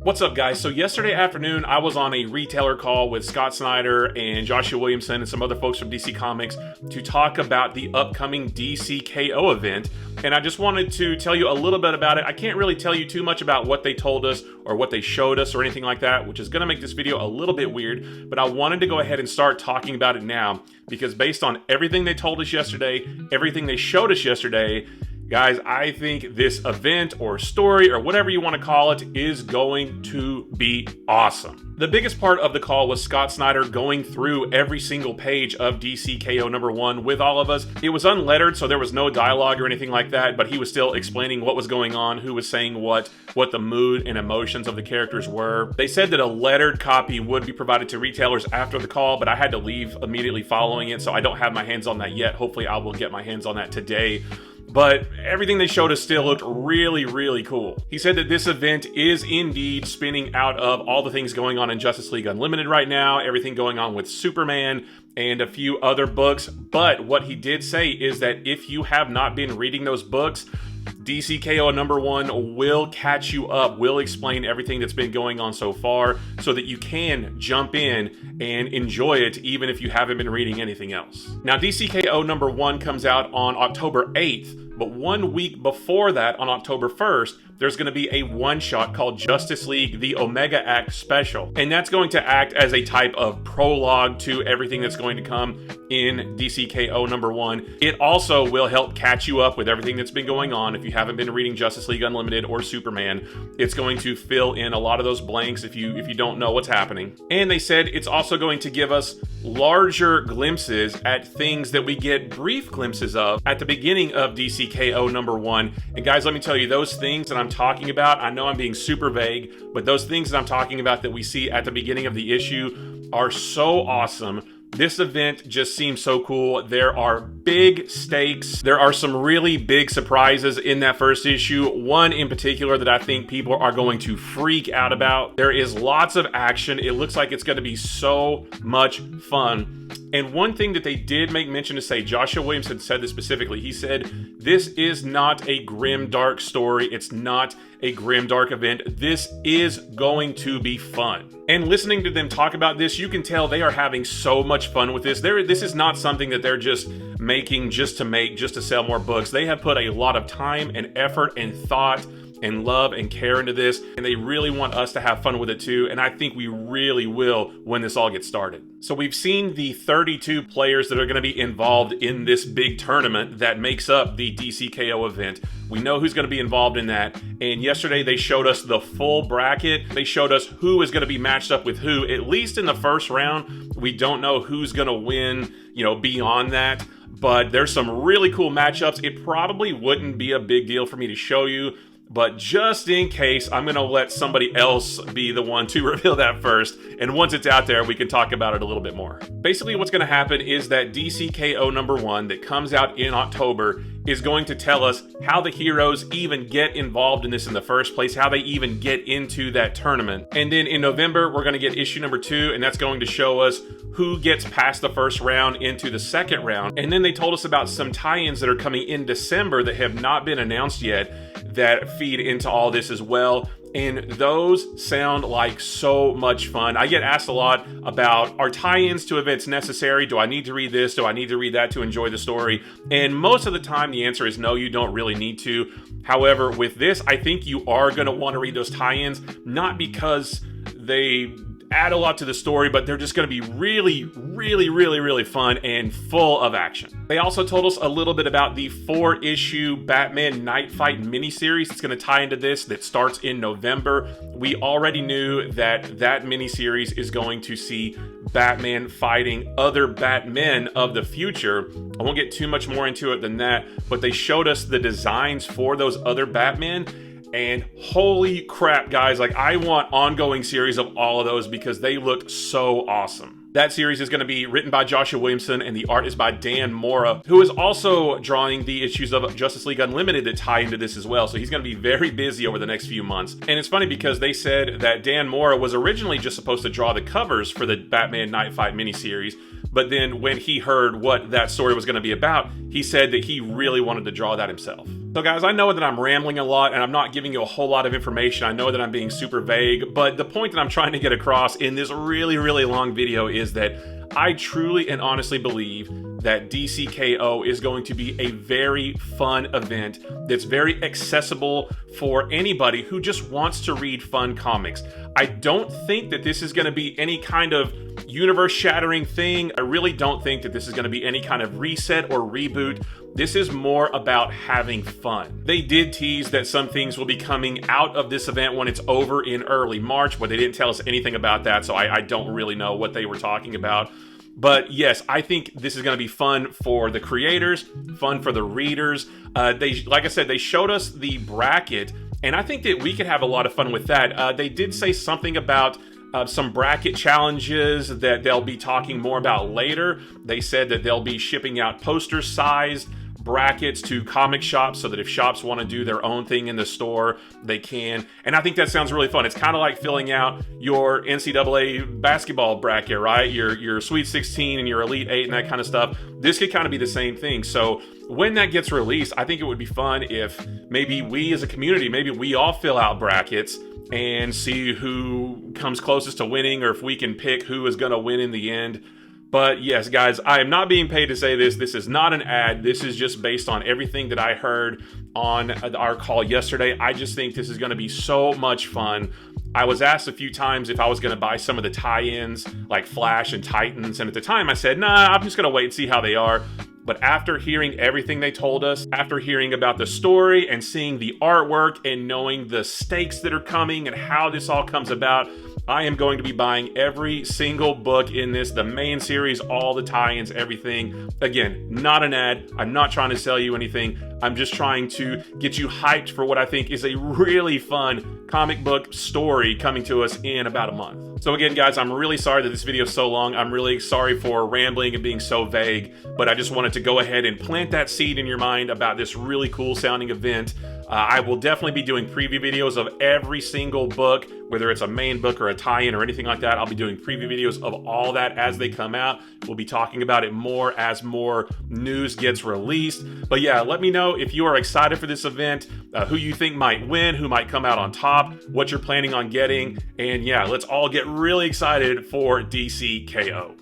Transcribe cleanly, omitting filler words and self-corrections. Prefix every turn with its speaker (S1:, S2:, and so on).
S1: What's up, guys? So yesterday afternoon, I was on a retailer call with Scott Snyder and Joshua Williamson and some other folks from DC Comics to talk about the upcoming DC K.O. event. And I just wanted to tell you a little bit about it. I can't really tell you too much about what they told us or what they showed us or anything like that, which is going to make this video a little bit weird. But I wanted to go ahead and start talking about it now because based on everything they told us yesterday, everything they showed us yesterday, guys, I think this event or story or whatever you want to call it is going to be awesome. The biggest part of the call was Scott Snyder going through every single page of DC K.O. #1 with all of us. It was unlettered, so there was no dialogue or anything like that, but he was still explaining what was going on, who was saying what the mood and emotions of the characters were. They said that a lettered copy would be provided to retailers after the call, but I had to leave immediately following it, so I don't have my hands on that yet. Hopefully I will get my hands on that today. But everything they showed us still looked really, really cool. He said that this event is indeed spinning out of all the things going on in Justice League Unlimited right now, everything going on with Superman, and a few other books. But what he did say is that if you have not been reading those books, DC K.O. #1 will catch you up, will explain everything that's been going on so far so that you can jump in and enjoy it even if you haven't been reading anything else. Now, DC K.O. #1 comes out on October 8th, but 1 week before that, on October 1st, there's going to be a one-shot called Justice League The Omega Act Special. And that's going to act as a type of prologue to everything that's going to come in DC K.O. #1. It also will help catch you up with everything that's been going on. If you haven't been reading Justice League Unlimited or Superman, it's going to fill in a lot of those blanks if you don't know what's happening. And they said it's also going to give us larger glimpses at things that we get brief glimpses of at the beginning of DC K.O. #1. And guys, let me tell you, those things that I'm talking about, I know I'm being super vague, but those things that I'm talking about that we see at the beginning of the issue are so awesome. This event just seems so cool. There are big stakes. There are some really big surprises in that first issue. One in particular that I think people are going to freak out about. There is lots of action. It looks like it's going to be so much fun. And one thing that they did make mention to say, Joshua Williamson said this specifically. He said, this is not a grim, dark story. It's not a grim, dark event. This is going to be fun. And listening to them talk about this, you can tell they are having so much fun with this. This is not something that they're just making just to sell more books. They have put a lot of time and effort and thought and love and care into this, and they really want us to have fun with it too, and I think we really will when this all gets started. So we've seen the 32 players that are going to be involved in this big tournament that makes up the DC K.O. event. We know who's going to be involved in that, and yesterday they showed us the full bracket. They showed us who is going to be matched up with who, at least in the first round. We don't know who's going to win, beyond that, but there's some really cool matchups. It probably wouldn't be a big deal for me to show you, but just in case, I'm going to let somebody else be the one to reveal that first. And once it's out there, we can talk about it a little bit more. Basically, what's going to happen is that DC K.O. #1 that comes out in October is going to tell us how the heroes even get involved in this in the first place, how they even get into that tournament. And then in November, we're going to get issue #2, and that's going to show us who gets past the first round into the second round. And then they told us about some tie-ins that are coming in December that have not been announced yet that feed into all this as well. And those sound like so much fun. I get asked a lot about, are tie-ins to events necessary? Do I need to read this? Do I need to read that to enjoy the story? And most of the time, the answer is no, you don't really need to. However, with this, I think you are going to want to read those tie-ins, not because they add a lot to the story, but they're just going to be really, really, really, really fun and full of action. They also told us a little bit about the 4-issue Batman Night Fight miniseries. It's going to tie into this that starts in November. We already knew that that miniseries is going to see Batman fighting other Batmen of the future. I won't get too much more into it than that, but they showed us the designs for those other Batmen. And holy crap, guys, I want ongoing series of all of those because they look so awesome. That series is going to be written by Joshua Williamson, and the art is by Dan Mora, who is also drawing the issues of Justice League Unlimited that tie into this as well. So he's going to be very busy over the next few months. And it's funny because they said that Dan Mora was originally just supposed to draw the covers for the Batman Night Fight miniseries, but then when he heard what that story was going to be about, he said that he really wanted to draw that himself. So guys, I know that I'm rambling a lot and I'm not giving you a whole lot of information. I know that I'm being super vague, but the point that I'm trying to get across in this really, really long video is that I truly and honestly believe that DC K.O. is going to be a very fun event that's very accessible for anybody who just wants to read fun comics. I don't think that this is going to be any kind of universe-shattering thing. I really don't think that this is going to be any kind of reset or reboot. This is more about having fun. They did tease that some things will be coming out of this event when it's over in early March, but they didn't tell us anything about that, so I don't really know what they were talking about. But yes, I think this is going to be fun for the creators, fun for the readers. Like I said, they showed us the bracket, and I think that we could have a lot of fun with that. They did say something about some bracket challenges that they'll be talking more about later. They said that they'll be shipping out poster-sized brackets to comic shops so that if shops want to do their own thing in the store, they can. And I think that sounds really fun. It's kind of like filling out your NCAA basketball bracket, right? Your Sweet 16 and your Elite 8 and that kind of stuff. This could kind of be the same thing. So when that gets released, I think it would be fun if maybe we as a community, maybe we all fill out brackets and see who comes closest to winning, or if we can pick who is going to win in the end. But yes, guys, I am not being paid to say this. This is not an ad. This is just based on everything that I heard on our call yesterday. I just think this is going to be so much fun. I was asked a few times if I was going to buy some of the tie-ins like Flash and Titans, and at the time I said, nah, I'm just going to wait and see how they are. But after hearing everything they told us, after hearing about the story and seeing the artwork and knowing the stakes that are coming and how this all comes about, I am going to be buying every single book in this, the main series, all the tie-ins, everything. Again, not an ad. I'm not trying to sell you anything. I'm just trying to get you hyped for what I think is a really fun comic book story coming to us in about a month. So again, guys, I'm really sorry that this video is so long. I'm really sorry for rambling and being so vague, but I just wanted to go ahead and plant that seed in your mind about this really cool sounding event. I will definitely be doing preview videos of every single book, whether it's a main book or a tie-in or anything like that. I'll be doing preview videos of all that as they come out. We'll be talking about it more as more news gets released. But yeah, let me know if you are excited for this event, who you think might win, who might come out on top, what you're planning on getting. And yeah, let's all get really excited for DC K.O.